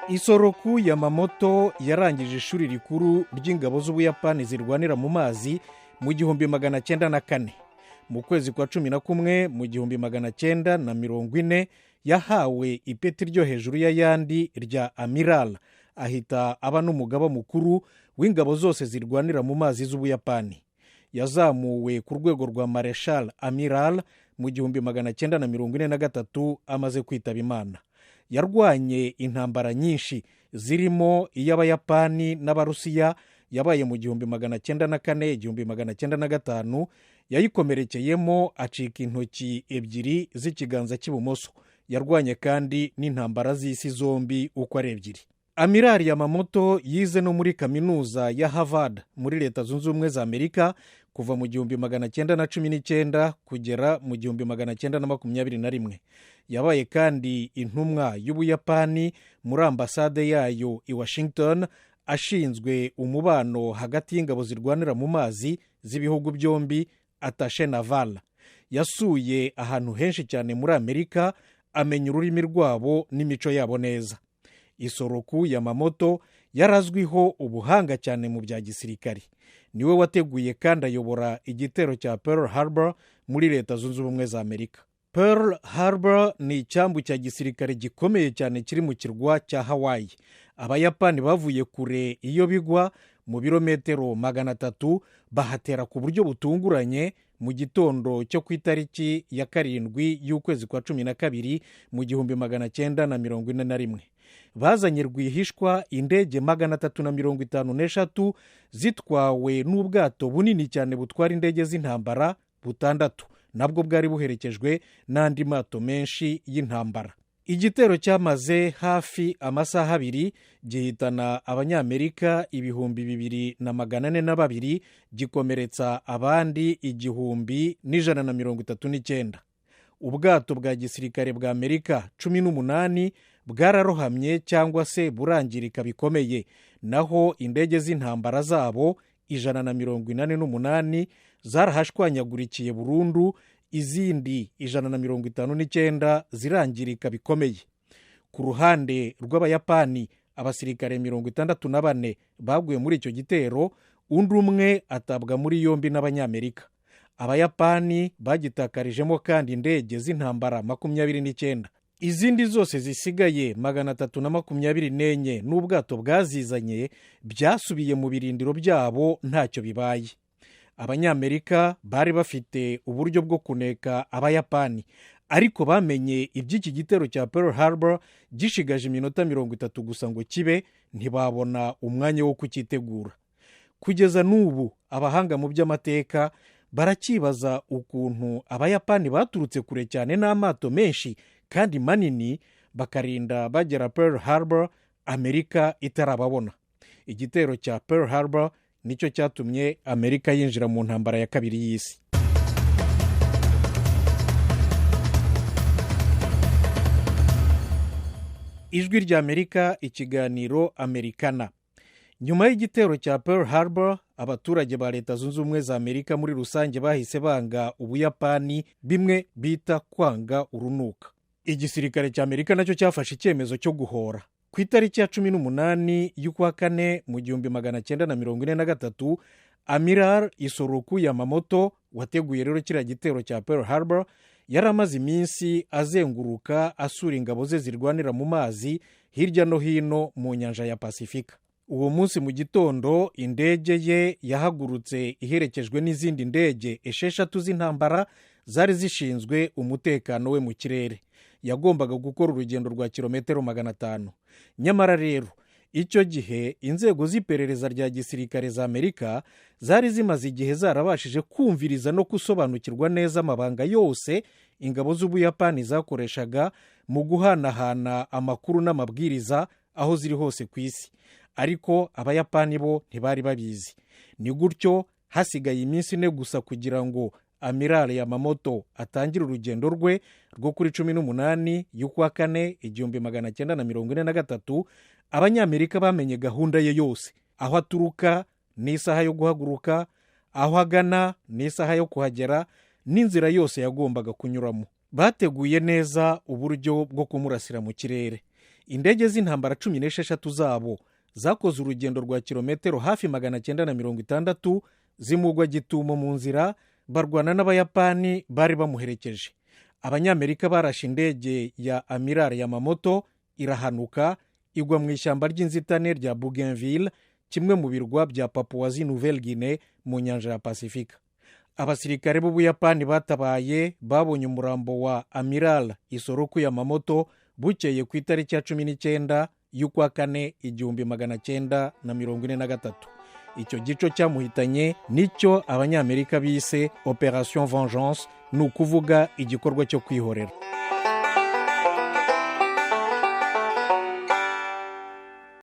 Isoroku Yamamoto yarangije ishuri rikuru ry'ingabo z'Ubuyapani zirwanira mu mazi mu 1904. Mu kwezi kwa 11 mu 1940 yahawe ipeti ryo hejuru y'ayandi rya amiral, ahita aba n'umugaba mukuru w'ingabo zose zirwanira mu mazi z'Ubuyapani. Yazamuwe ku rwego rwa marshal amiral mu 1943 amaze kwitaba Imana. Yarwanye intambara nyinshi zirimo iy'Abayapani n'Abarusiya yabaye mu 1904 1905. Yayikomerekeyemo acika intoki ebyiri z'ikiganza cy'ibumoso. Yarwanye kandi n'intambara z'isi zombi uko ari ebyiri. Amiral Yamamoto yize no muri kaminuza ya Harvard muri Leta Zunze Ubumwe za Amerika kuva mu 1919 kugera mu 1921. Yabaye kandi intumwa y'Ubuyapani muri ambasade yayo i Washington, ashinzwe umubano hagati y'ingabo zirwanira mu mazi z'ibihugu byombi, attaché naval. Yasuye ahantu henshi cyane muri Amerika, amenya ururimi rwabo n'imico yabo neza. Isoroku Yamamoto yarazwiho ubuhanga cyane mu bya gisirikari. Niwe wateguye kandi ayobora igitero cya Pearl Harbor muri Leta Zunze Ubumwe za Amerika. Pearl Harbor ni icyambu cya gisirikare gikomeye cyane kiri mu kirwa cya Hawaii. Abayapani bavuye kure iyo bigwa mu birometero 300, bahatera ku buryo butunguranye mu gitondo cyo ku itariki ya 7 y'ukwezi kwa 12 mu 1941. Bazanye rwihishwa indege 353 zitwawe n'ubwato bunini cyane butwara indege z'intambara butandatu, nabwo bwari buherekejwe n'andi mato menshi y'intambara. Igitero cyamaze hafi amasaha 2 gihitana Abanyamerika 2,402, gikomeretsa abandi 1,139. Ubwato bwa gisirikare bwa Amerika 18 bwararohamye cyangwa se burangirika bikomeye, naho indege z'intambara zabo 148 zarahashwanyagurikiye burundu, izindi 159 zirangirika bikomeye. Ku ruhande rw'Abayapani, abasirikare 64 baguye muri icyo gitero, undi umwe atabwa muri yombi n'Abanyamerika. Abayapani bagitakarijemo kandi indege z'intambara 29. Izindi zose zisigaye 324 n'ubwato bwazizanye byasubiye mu birindiro byabo ntacyo bibaye. Abanyamerika bari bafite uburyo bwo kuneka Abayapani, ariko bamenye iby'iki gitero cya Pearl Harbor gishigaje iminota 30 gusa ngo kibe, ntibabona umwanya wo kukitegura. Kugeza n'ubu abahanga mu by'amateka barakibaza ukuntu Abayapani baturutse kure cyane n'amato menshi kandi manini bakarinda bagera Pearl Harbor Amerika itarababona. Igitero cya Pearl Harbor nicyo cyatumye Amerika yinjira mu ntambara ya kabiri y'isi. Ijwi rya Amerika, ikiganiro Amerikana. Nyuma y'igitero cya Pearl Harbor, abaturage ba Leta Zunze Ubumwe za Amerika muri rusange bahise banga Ubuyapani, bimwe bita kwanga urunuka. Igisirikare cya Amerika nacyo cyafashe icyemezo cyo guhora. Ku itariki ya 18 y'ukwa 4 mu 1943, Amiral Isoroku Yamamoto wateguye rero kiriya gitero cya Pearl Harbor yaramaze iminsi azenguruka asura ingabo ze zirwanira mu mazi hirya no hino mu nyanja ya Pasifika. Uwo munsi mu gitondo indege ye yahagurutse iherekejwe n'izindi ndege 6 z'intambara zari zishinzwe umutekano we mu kirere. Yagombaga gukora urugendo rwa kilometero 500. Nyamara rero icyo gihe inzego z'iperereza rya gisirikare za Amerika zari zimaze igihe zarabashije kumviriza no gusobanukirwa neza amabanga yose ingabo z'Ubuyapani zakoreshaga mu guhanahana amakuru n'amabwiriza aho ziri hose ku isi. Ariko Abayapani bo ntibari babizi. Ni gutyo hasigaye iminsi 4 gusa kugira ngo Amiral Yamamoto atangire urugendo rwe rwo kuri 18 y'ukwa 4 1943. Abanyamerika bamenye gahunda ye yose, aho aturuka n'isaha yo guhaguruka, aho agana n'isaha yo kuhagera, n'inzira yose yagombaga kunyuramo. Bateguye neza uburyo bwo kumurasira mu kirere. indege z'intambara 16 zabo zakoze urugendo rwa kilometero hafi 960 zimugwa gitumo mu nzira barwana n'abayapani bari bamuherekeje. Abanyamerika barashe indege ya Amiral Yamamoto irahanuka igwa mu ishyamba ry'inzitane rya Bougainville, kimwe mu birwa bya Papouasie Nouvelle Guinée mu nyanja ya Pasifika. Abasirikare b'Ubuyapani batabaye babonye umurambo wa Amiral Isoroku Yamamoto bukeye ku itariki ya 19 y'ukwa kane 1943. Icyo gico cyamuhitanye nicyo abanyamerika bise Operation Vengeance, ni ukuvuga igikorwa cyo kwihorera.